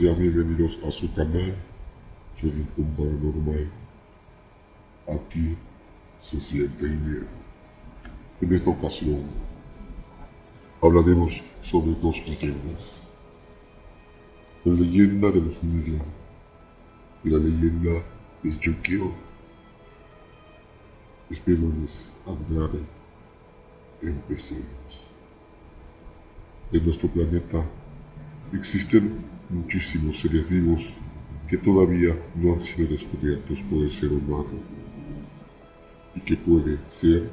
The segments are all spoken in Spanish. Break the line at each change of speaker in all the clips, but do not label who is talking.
Sean bienvenidos a su canal, Soy Rincón Paranormal. Aquí se siente el miedo. En esta ocasión hablaremos sobre dos leyendas: la leyenda de los Nigen y la leyenda de Yukio. Espero les agrade. Empecemos. En nuestro planeta existen muchísimos seres vivos que todavía no han sido descubiertos por el ser humano, y que puede ser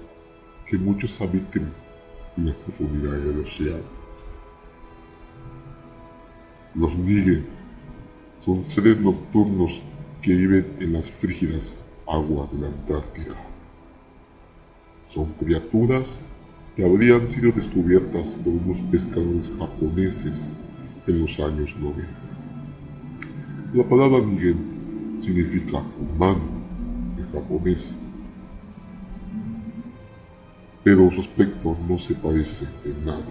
que muchos habiten en la profundidad del océano. Los Nigen son seres nocturnos que viven en las frígidas aguas de la Antártida. Son criaturas que habrían sido descubiertas por unos pescadores japoneses en los años 90. La palabra Nigen significa humano en japonés, pero su aspecto no se parece en nada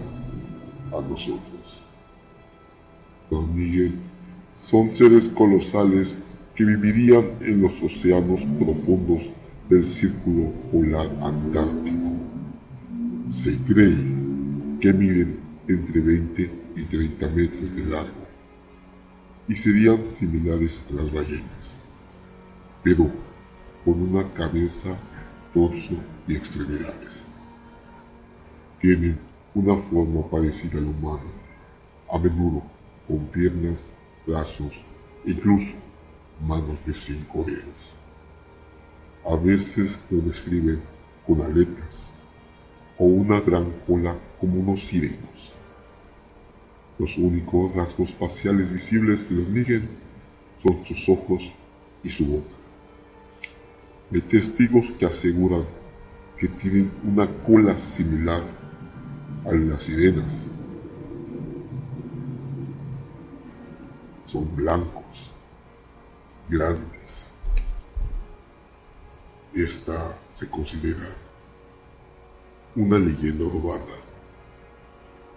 a nosotros. Los Nigen son seres colosales que vivirían en los océanos profundos del Círculo Polar Antártico. Se cree que miden entre 20 y 30 metros de largo y serían similares a las ballenas, pero con una cabeza, torso y extremidades. Tienen una forma parecida al humano, a menudo con piernas, brazos e incluso manos de 5 dedos. A veces lo describen con aletas o una gran cola como unos sirenos. Los únicos rasgos faciales visibles de los Nigen son sus ojos y su boca. Hay testigos que aseguran que tienen una cola similar a las sirenas. Son blancos, grandes. Esta se considera una leyenda urbana.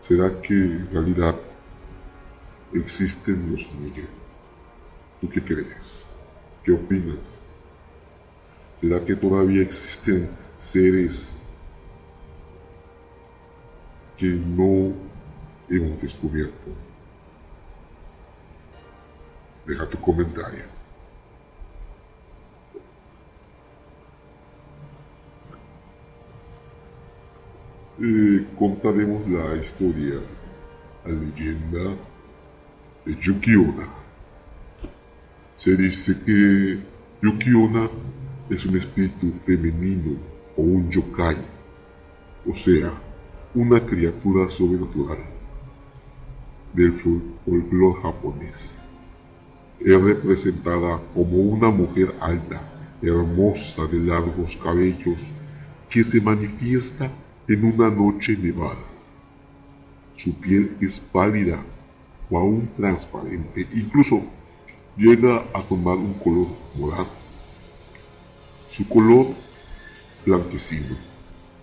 ¿Será que en realidad existen los Nigen? ¿Tú qué crees? ¿Qué opinas? ¿Será que todavía existen seres que no hemos descubierto? Deja tu comentario. Contaremos la historia, la leyenda de Yuki-onna. Se dice que Yuki-onna es un espíritu femenino o un yokai, o sea, una criatura sobrenatural del folclore japonés. Es representada como una mujer alta, hermosa, de largos cabellos, que se manifiesta en una noche nevada. Su piel es pálida o aún transparente, incluso llega a tomar un color morado. Su color blanquecino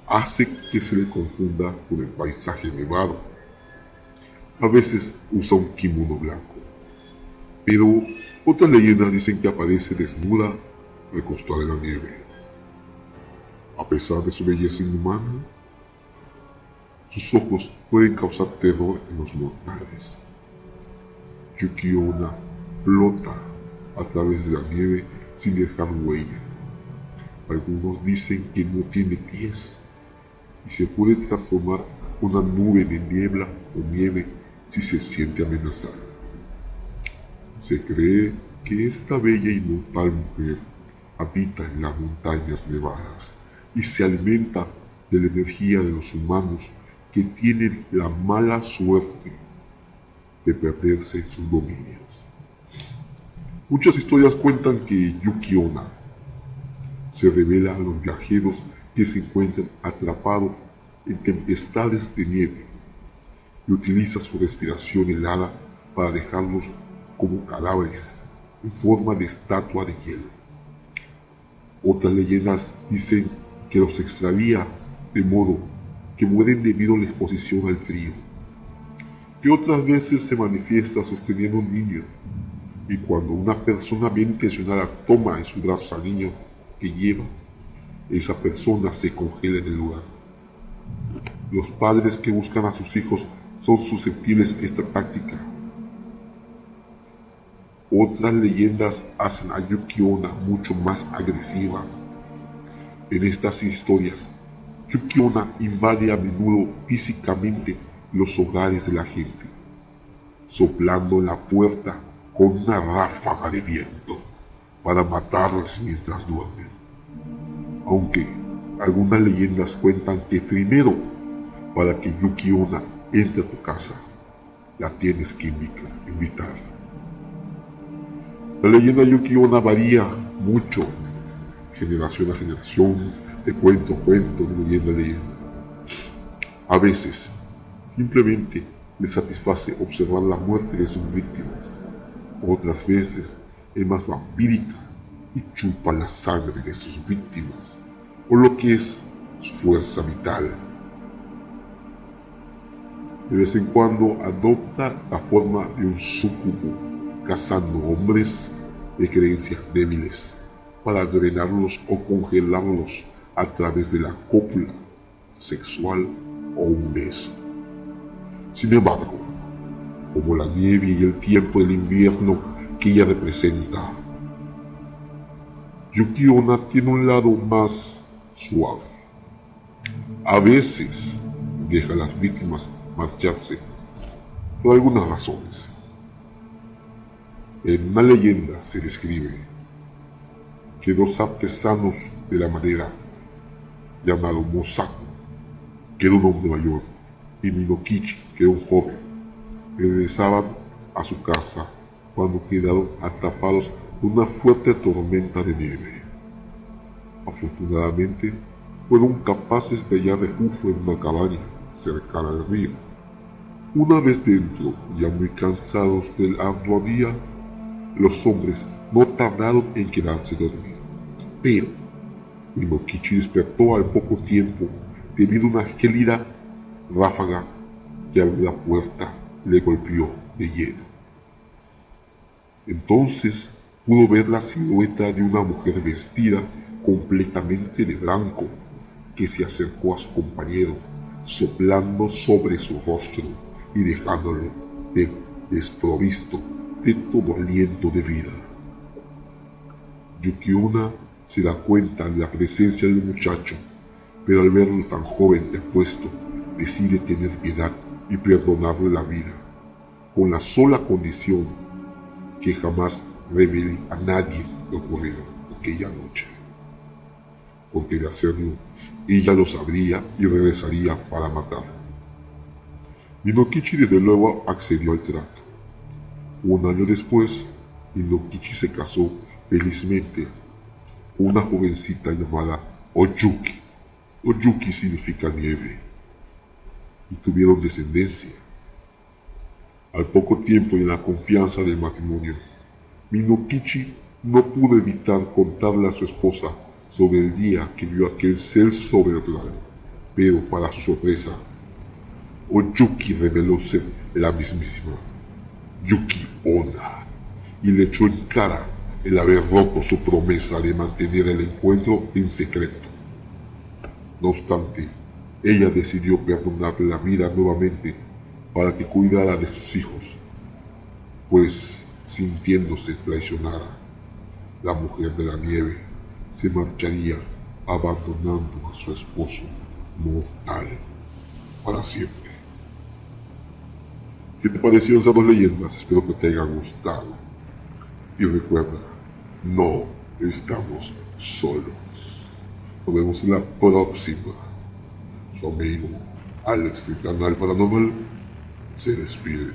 hace que se le confunda con el paisaje nevado. A veces usa un kimono blanco, pero otras leyendas dicen que aparece desnuda recostada en la nieve. A pesar de su belleza inhumana, sus ojos pueden causar terror en los mortales. Yuki-onna flota a través de la nieve sin dejar huella. Algunos dicen que no tiene pies y se puede transformar una nube de niebla o nieve si se siente amenazada. Se cree que esta bella y mortal mujer habita en las montañas nevadas y se alimenta de la energía de los humanos que tienen la mala suerte de perderse en sus dominios. Muchas historias cuentan que Yuki-onna se revela a los viajeros que se encuentran atrapados en tempestades de nieve y utiliza su respiración helada para dejarlos como cadáveres en forma de estatua de hielo. Otras leyendas dicen que los extravía de modo que mueren debido a la exposición al frío. que otras veces se manifiesta sosteniendo un niño, y cuando una persona bien intencionada toma en sus brazos al niño que lleva, esa persona se congela en el lugar. Los padres que buscan a sus hijos son susceptibles a esta táctica. Otras leyendas hacen a Yuki-onna mucho más agresiva. En estas historias, Yuki-onna invade a menudo físicamente los hogares de la gente, soplando en la puerta con una ráfaga de viento para matarlos mientras duermen. Aunque algunas leyendas cuentan que primero, para que Yuki-onna entre a tu casa, la tienes que invitar. La leyenda Yuki-onna varía mucho, generación a generación, de cuento a cuento, de leyenda a leyenda. A veces, simplemente les satisface observar la muerte de sus víctimas. Otras veces es más vampírica y chupa la sangre de sus víctimas, o lo que es su fuerza vital. De vez en cuando adopta la forma de un súcubo, cazando hombres de creencias débiles para drenarlos o congelarlos a través de la cópula sexual o un beso. Sin embargo, como la nieve y el tiempo del invierno que ella representa, Yuki-onna tiene un lado más suave. A veces deja a las víctimas marcharse por algunas razones. En una leyenda se describe que dos artesanos de la madera, llamados Mosaku, que era un hombre mayor, y Minokichi, que era un joven, regresaban a su casa cuando quedaron atrapados por una fuerte tormenta de nieve. Afortunadamente, fueron capaces de hallar refugio en una cabaña cercana al río. Una vez dentro, ya muy cansados del arduo día, los hombres no tardaron en quedarse dormidos. Pero Minokichi despertó al poco tiempo debido a una gélida ráfaga que abrió la puerta y le golpeó de lleno. Entonces pudo ver la silueta de una mujer vestida completamente de blanco que se acercó a su compañero, soplando sobre su rostro y dejándolo desprovisto de todo aliento de vida. Yuki-onna se da cuenta de la presencia del muchacho, pero al verlo tan joven y apuesto, decide tener piedad y perdonarle la vida, con la sola condición que jamás revele a nadie lo ocurrido aquella noche, porque de hacerlo, ella lo sabría y regresaría para matarlo. Minokichi desde luego accedió al trato. Un año después, Minokichi se casó felizmente con una jovencita llamada Oyuki. Oyuki significa nieve, y tuvieron descendencia. Al poco tiempo y en la confianza del matrimonio, Minokichi no pudo evitar contarle a su esposa sobre el día que vio aquel ser sobrenatural, pero para su sorpresa, Oyuki reveló ser la mismísima Yuki-onna y le echó en cara el haber roto su promesa de mantener el encuentro en secreto. No obstante, ella decidió perdonarle la vida nuevamente para que cuidara de sus hijos, pues sintiéndose traicionada, la mujer de la nieve se marcharía abandonando a su esposo mortal para siempre. ¿Qué te parecieron esas dos leyendas? Espero que te hayan gustado. Y recuerda, no estamos solos. Nos vemos en la próxima. Su amigo Alex del canal Paranormal se despide.